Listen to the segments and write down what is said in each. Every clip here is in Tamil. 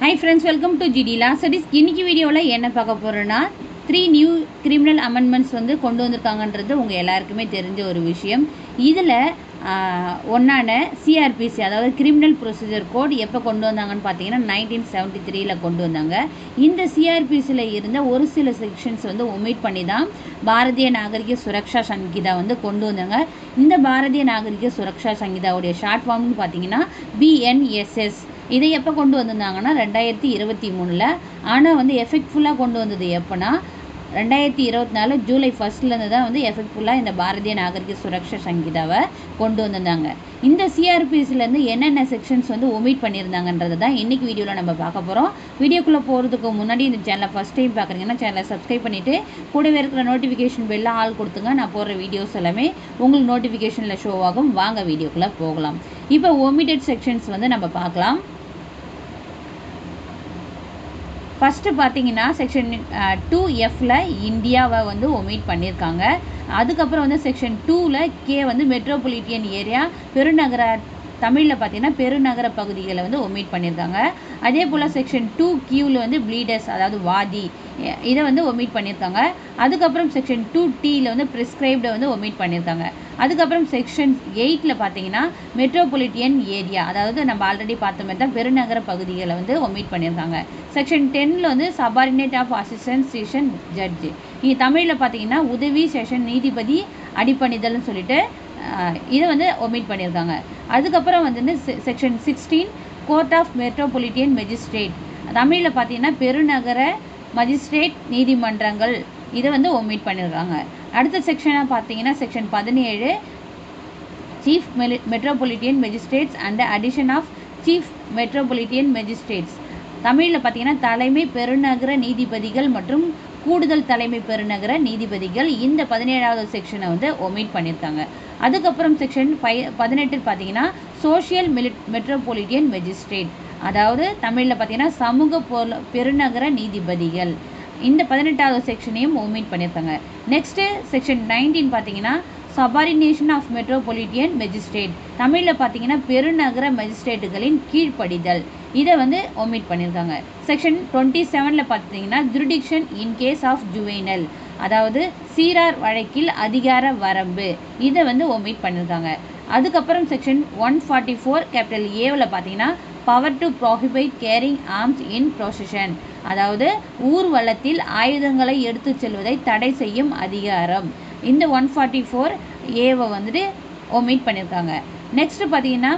Hi friends, welcome to GD Law Studies. இன்னைக்கு வீடியோல என்ன பார்க்க போறோம்னா 3 நியூ கிரிமினல் அமெண்ட்மெண்ட்ஸ் வந்து கொண்டு வந்திருக்காங்கன்றது உங்க எல்லாருக்குமே தெரிஞ்ச ஒரு விஷயம். இதுல ஒன்னான சிஆர்பிசி அதாவது கிரிமினல் ப்ரொசீஜர் கோட் எப்போ கொண்டு வந்தாங்கன்னு பார்த்தீங்கன்னா 1973ல கொண்டு வந்தாங்க. இந்த சிஆர்பிசியில் இருந்த ஒரு சில செக்ஷன்ஸ் வந்து ஒமிட் பண்ணி தான் பாரதிய நாகரிக சுரக்ஷா சங்கீதா வந்து கொண்டு வந்தாங்க. இந்த பாரதிய நாகரிக சுரக்ஷா சங்கீதாவுடைய ஷார்ட் ஃபார்ம்னு பார்த்தீங்கன்னா BNSS. இதை எப்போ கொண்டு வந்திருந்தாங்கன்னா 2023ல். ஆனால் வந்து எஃபெக்ட்ஃபுல்லாக கொண்டு வந்தது எப்போனா 2024 ஜூலை 1 தான் வந்து எஃபெக்ட்ஃபுல்லாக இந்த பாரதிய நாகரிக சுரக்ஷா சங்கீதாவை கொண்டு வந்திருந்தாங்க. இந்த சிஆர்பிசிலேருந்து என்னென்ன செக்ஷன்ஸ் வந்து ஒமிட் பண்ணியிருந்தாங்கன்றது தான் இன்றைக்கி வீடியோவில் நம்ம பார்க்க போகிறோம். வீடியோக்குள்ளே போகிறதுக்கு முன்னாடி இந்த சேனலை ஃபஸ்ட் டைம் பார்க்குறீங்கன்னா சேனலை சப்ஸ்கிரைப் பண்ணிவிட்டு கூடவே இருக்கிற நோட்டிஃபிகேஷன் பெல்ல ஆல் கொடுத்துங்க. நான் போடுற வீடியோஸ் எல்லாமே உங்களுக்கு நோட்டிஃபிகேஷனில் ஷோ ஆகும். வாங்க வீடியோக்குள்ளே போகலாம். இப்போ ஒமிட்டட் செக்ஷன்ஸ் வந்து நம்ம பார்க்கலாம். ஃபஸ்ட்டு பார்த்தீங்கன்னா செக்ஷன் 2Fல இந்தியாவை வந்து ஒமிட் பண்ணியிருக்காங்க. அதுக்கப்புறம் வந்து செக்ஷன் 2ல் கே வந்து மெட்ரோபாலிட்டியன் ஏரியா பெருநகர தமிழில் பார்த்தீங்கன்னா பெருநகர பகுதிகளை வந்து ஒமிட் பண்ணியிருக்காங்க. அதே போல் செக்ஷன் 2Qவில் வந்து ப்ளீடர்ஸ் அதாவது வாதி இதை வந்து ஒமிட் பண்ணியிருக்காங்க. அதுக்கப்புறம் செக்ஷன் 2Tயில் வந்து ப்ரிஸ்கிரைப்டை வந்து ஒமிட் பண்ணியிருக்காங்க. அதுக்கப்புறம் செக்ஷன் 8ல் பார்த்தீங்கன்னா மெட்ரோபாலிட்டியன் ஏரியா அதாவது நம்ம ஆல்ரெடி பார்த்த மாதிரி தான் பெருநகர பகுதிகளை வந்து ஒமிட் பண்ணியிருக்காங்க. செக்ஷன் 10ல் வந்து subordinate of assistant session judge இங்கே தமிழில் பார்த்தீங்கன்னா உதவி செஷன் நீதிபதி அடிப்பணிதல்னு சொல்லிட்டு இதை வந்து ஒமிட் பண்ணியிருக்காங்க. அதுக்கப்புறம் வந்து section 16 court of metropolitan magistrate தமிழில் பார்த்தீங்கன்னா பெருநகர மஜிஸ்ட்ரேட் நீதிமன்றங்கள் இதை வந்து ஒமிட் பண்ணியிருக்காங்க. அடுத்த செக்ஷனாக பார்த்தீங்கன்னா section 17 chief metropolitan magistrates and addition of chief metropolitan magistrates தமிழில் பார்த்தீங்கன்னா தலைமை பெருநகர நீதிபதிகள் மற்றும் கூடுதல் தலைமை பெருநகர நீதிபதிகள் இந்த 17வது செக்ஷனை வந்து ஒமிட் பண்ணியிருக்காங்க. அதுக்கப்புறம் செக்ஷன் 18 பார்த்தீங்கன்னா சோஷியல் மெட்ரோபாலிட்டியன் மெஜிஸ்ட்ரேட் அதாவது தமிழில் பார்த்தீங்கன்னா சமூக பெருநகர நீதிபதிகள் இந்த 18வது செக்ஷனையும் ஒமிட் பண்ணியிருக்காங்க. நெக்ஸ்ட்டு செக்ஷன் 19 பார்த்தீங்கன்னா சபார்டினேஷன் ஆஃப் மெட்ரோபாலிட்டியன் மெஜிஸ்ட்ரேட் தமிழில் பார்த்தீங்கன்னா பெருநகர மெஜிஸ்ட்ரேட்டுகளின் கீழ்ப்படிதல் இதை வந்து ஒமிட் பண்ணியிருக்காங்க. செக்ஷன் 27ல் பார்த்தீங்கன்னா jurisdiction in case of juvenile அதாவது சீரார் வழக்கில் அதிகார வரம்பு இதை வந்து ஒமிட் பண்ணியிருக்காங்க. அதுக்கப்புறம் செக்ஷன் 144 கேபிட்டல் ஏவில் பார்த்தீங்கன்னா power to prohibit carrying arms in procession அதாவது ஊர்வலத்தில் ஆயுதங்களை எடுத்து செல்வதை தடை செய்யும் அதிகாரம் இந்த 144 ஏவை வந்துட்டு ஒமிட் பண்ணியிருக்காங்க. நெக்ஸ்ட்டு பார்த்தீங்கன்னா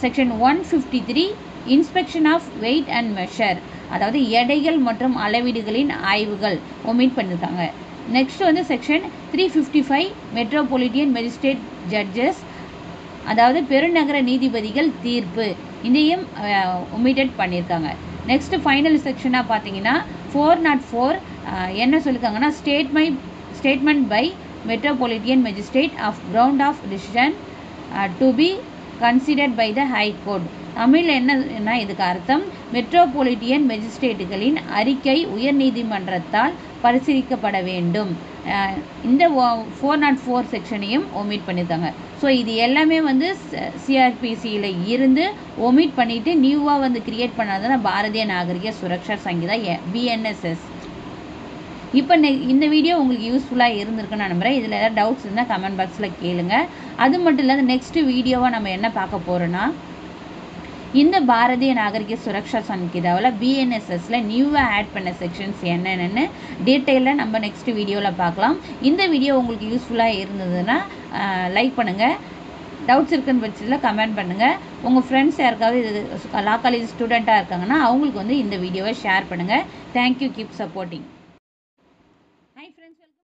section 153 inspection of weight and measure அதாவது எடைகள் மற்றும் அளவீடுகளின் ஆய்வுகள் ஒமிட் பண்ணியிருக்காங்க. நெக்ஸ்ட் வந்து செக்ஷன் 355 மெட்ரோபாலிட்டியன் மெஜிஸ்ட்ரேட் ஜட்ஜஸ் அதாவது பெருநகர நீதிபதிகள் தீர்ப்பு இதையும் ஒமிட்டட் பண்ணியிருக்காங்க. நெக்ஸ்ட் ஃபைனல் செக்ஷனாக பார்த்தீங்கன்னா 404 என்ன சொல்லியிருக்காங்கன்னா statement by metropolitan magistrate of ground of decision to be considered by the High Court தமிழில் என்ன இதுக்கு அர்த்தம் மெட்ரோபாலிட்டியன் மெஜிஸ்ட்ரேட்டுகளின் அறிக்கை உயர்நீதிமன்றத்தால் பரிசீலிக்கப்பட வேண்டும். இந்த 404 செக்ஷனையும் ஒமிட் பண்ணியிருக்காங்க. ஸோ இது எல்லாமே வந்து சிஆர்பிசியில் இருந்து ஒமிட் பண்ணிவிட்டு நியூவாக வந்து கிரியேட் பண்ணாதான் பாரதிய நாகரிக சுரக்ஷா சங்கீதா BNSS. இப்போ இந்த வீடியோ உங்களுக்கு யூஸ்ஃபுல்லாக இருந்திருக்குன்னு நான் நம்புகிறேன். இதில் ஏதாவது டவுட்ஸ் இருந்தால் கமெண்ட் பாக்ஸில் கேளுங்க. அது மட்டும் இல்லாத நெக்ஸ்ட்டு வீடியோவாக நம்ம என்ன பார்க்க போகிறோன்னா இந்த பாரதிய நாகரிக சுரக்ஷா சங்கீதாவில் BNSSல நியூவாக ஆட் பண்ண செக்ஷன்ஸ் என்னென்னு டீட்டெயிலாக நம்ம நெக்ஸ்ட் வீடியோவில் பார்க்கலாம். இந்த வீடியோ உங்களுக்கு யூஸ்ஃபுல்லாக இருந்ததுன்னா லைக் பண்ணுங்கள். டவுட்ஸ் இருக்குன்னு பட்சத்தில் கமெண்ட் பண்ணுங்கள். உங்கள் ஃப்ரெண்ட்ஸ் யாருக்காவது இது லா காலேஜ் ஸ்டூடெண்ட்டாக இருக்காங்கன்னா அவங்களுக்கு வந்து இந்த வீடியோவை ஷேர் பண்ணுங்கள். தேங்க்யூ. Keep supporting.